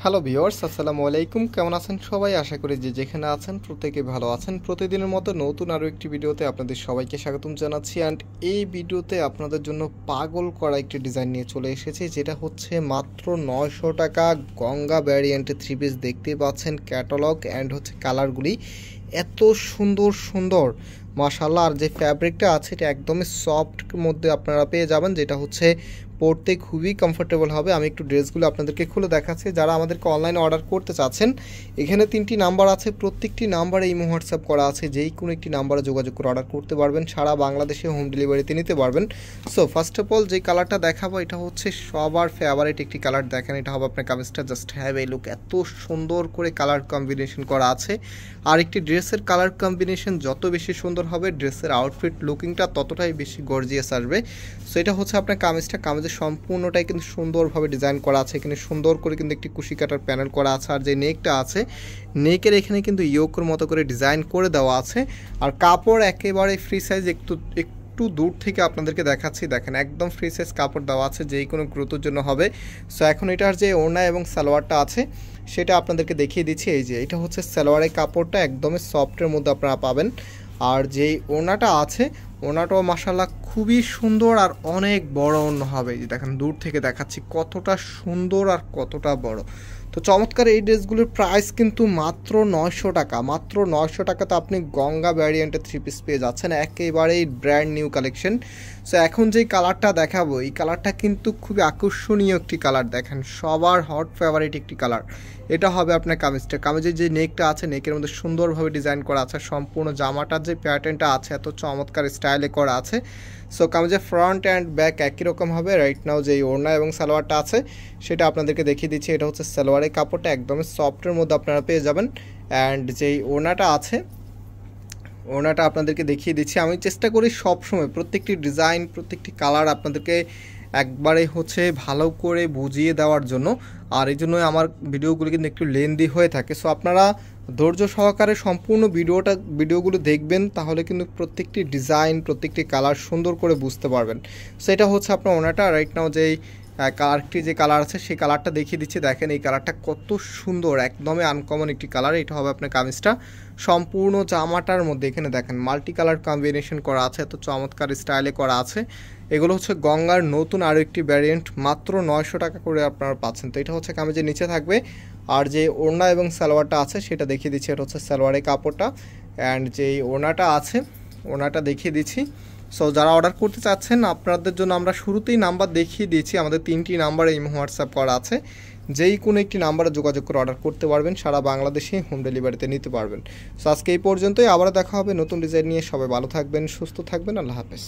Hello viewers, আসসালামু আলাইকুম। কেমন আছেন সবাই? আশা করি যে যেখানে আছেন প্রত্যেকে ভালো আছেন। প্রতিদিনের মতো নতুন আরও একটি ভিডিওতে আপনাদের সবাইকে স্বাগতম জানাচ্ছি। অ্যান্ড এই ভিডিওতে আপনাদের জন্য পাগল করা একটি ডিজাইন নিয়ে চলে এসেছি, যেটা হচ্ছে মাত্র 900 টাকা। গঙ্গা ভ্যারিয়েন্টে থ্রি পিস দেখতেই পাচ্ছেন, ক্যাটালগ অ্যান্ড হচ্ছে কালারগুলি এত সুন্দর সুন্দর মাশাআল্লাহ। আর যে ফ্যাব্রিকটা আছে এটা একদমই সফট মধ্যে আপনারা পেয়ে যাবেন, যেটা হচ্ছে পরতে খুবই কমফোর্টেবল হবে। আমি একটু ড্রেসগুলো আপনাদেরকে খুলে দেখাচ্ছি। যারা আমাদেরকে অনলাইনে অর্ডার করতে চাচ্ছেন, এখানে 3টি নাম্বার আছে, প্রত্যেকটি নাম্বারে ইমো হোয়াটসঅ্যাপ করা আছে, যেই কোনো একটি নাম্বারে যোগাযোগ করে অর্ডার করতে পারবেন। সারা বাংলাদেশে হোম ডেলিভারিতে নিতে পারবেন। সো ফার্স্ট অফ অল যে কালারটা দেখাবো এটা হচ্ছে সবার ফেভারিট একটি কালার। দেখেন, এটা হবে আপনার কামিজটা, জাস্ট হ্যাভ এই লুক। এত সুন্দর করে কালার কম্বিনেশন করা আছে। আর একটি ড্রেসের কালার কম্বিনেশন যত বেশি সুন্দর হবে, ড্রেসের আউটফিট লুকিংটা ততটাই বেশি গর্জিয়াস আসবে। সো এটা হচ্ছে আপনার কামিজটা। কামিজের সম্পূর্ণটাই কিন্তু সুন্দরভাবে ডিজাইন করা আছে। এখানে সুন্দর করে কিন্তু একটি কুশি কাটার প্যানেল করা আছে। আর যে নেকটা আছে, নেকের এখানে কিন্তু ইয়োকের মতো করে ডিজাইন করে দেওয়া আছে। আর কাপড় একেবারে ফ্রি সাইজ। একটু দূর থেকে আপনাদেরকে দেখাচ্ছি, দেখেন একদম ফ্রি সাইজ কাপড় দেওয়া আছে, যেই কোনো গ্রোথের জন্য হবে। সো এখন এটার যে ওড়না এবং সালোয়ারটা আছে সেটা আপনাদেরকে দেখিয়ে দিচ্ছি। এই যে এটা হচ্ছে সালোয়ারের কাপড়টা, একদমই সফটের মধ্যে আপনারা পাবেন। আর যেই ওড়নাটা আছে, ওড়নাটাও মাশাআল্লাহ খুবই সুন্দর আর অনেক বড় ওড়না হবে। যে দেখেন দূর থেকে দেখাচ্ছি কতটা সুন্দর আর কতটা বড়। তো চমৎকার এই ড্রেসগুলোর প্রাইস কিন্তু মাত্র 900 টাকা। মাত্র 900 টাকাতে আপনি গঙ্গা ভ্যারিয়েন্টের থ্রি পিস পেয়ে যাচ্ছেন, একেবারেই ব্র্যান্ড নিউ কালেকশন। সো এখন যেই কালারটা দেখাবো, এই কালারটা কিন্তু খুবই আকর্ষণীয় একটি কালার। দেখেন সবার হট ফেভারিট একটি কালার। এটা হবে আপনার কামিজটা। কামিজের যে নেকটা আছে, নেকের মধ্যে সুন্দরভাবে ডিজাইন করা আছে। সম্পূর্ণ জামাটার যে প্যাটার্নটা আছে এত চমৎকার স্টাইলে করা আছে। সো কামিজের ফ্রন্ট অ্যান্ড ব্যাক একই রকম হবে। রাইট নাও যেই ওড়না এবং সালোয়ারটা আছে সেটা আপনাদেরকে দেখিয়ে দিচ্ছি। এটা হচ্ছে সালোয়ারের কাপড়টা, একদমই সফটের মধ্যে আপনারা পেয়ে যাবেন। অ্যান্ড যেই ওড়নাটা আছে, ওড়নাটা আপনাদেরকে দেখিয়ে দিচ্ছি। আমি চেষ্টা করি সবসময় প্রত্যেকটি ডিজাইন, প্রত্যেকটি কালার আপনাদেরকে একবারে হচ্ছে ভালো করে বুঝিয়ে দেওয়ার জন্য। আর এই জন্যই আমার ভিডিওগুলো কিন্তু একটু লেন্দি হয়ে থাকে। সো আপনারা ধৈর্য সহকারে সম্পূর্ণ ভিডিওগুলো দেখবেন, তাহলে কিন্তু প্রত্যেকটি ডিজাইন, প্রত্যেকটি কালার সুন্দর করে বুঝতে পারবেন। সো এটা হচ্ছে আপনার ওড়নাটা। রাইট নাও যেই কালারটি যে কালার আছে সেই কালারটা দেখিয়ে দিচ্ছি। দেখেন এই কালারটা কত সুন্দর, একদমই আনকমন একটি কালার। এটা হবে আপনার কামিজটা। সম্পূর্ণ জামাটার মধ্যে এখানে দেখেন মাল্টি কালার কম্বিনেশন করা আছে, এত চমৎকার স্টাইলে করা আছে। এগুলো হচ্ছে গঙ্গার নতুন আরও একটি ভ্যারিয়েন্ট, মাত্র 900 টাকা করে আপনারা পাচ্ছেন। তো এটা হচ্ছে কামিজের নিচে থাকবে। আর যে ওড়না এবং সালোয়ারটা আছে সেটা দেখিয়ে দিচ্ছি। এটা হচ্ছে সালোয়ারের কাপড়টা। অ্যান্ড যেই ওড়নাটা আছে, ওড়নাটা দেখিয়ে দিচ্ছি। সো যারা অর্ডার করতে চাচ্ছেন, আপনাদের জন্য আমরা শুরুতেই নাম্বার দেখিয়ে দিয়েছি। আমাদের 3টি নাম্বারে ইমো হোয়াটসঅ্যাপ করা আছে, যেই কোনো একটি নাম্বারে যোগাযোগ করে অর্ডার করতে পারবেন। সারা বাংলাদেশে হোম ডেলিভারিতে নিতে পারবেন। সো আজকে এই পর্যন্তই, আবারও দেখা হবে নতুন ডিজাইন নিয়ে। সবাই ভালো থাকবেন, সুস্থ থাকবেন। আল্লাহ হাফেজ।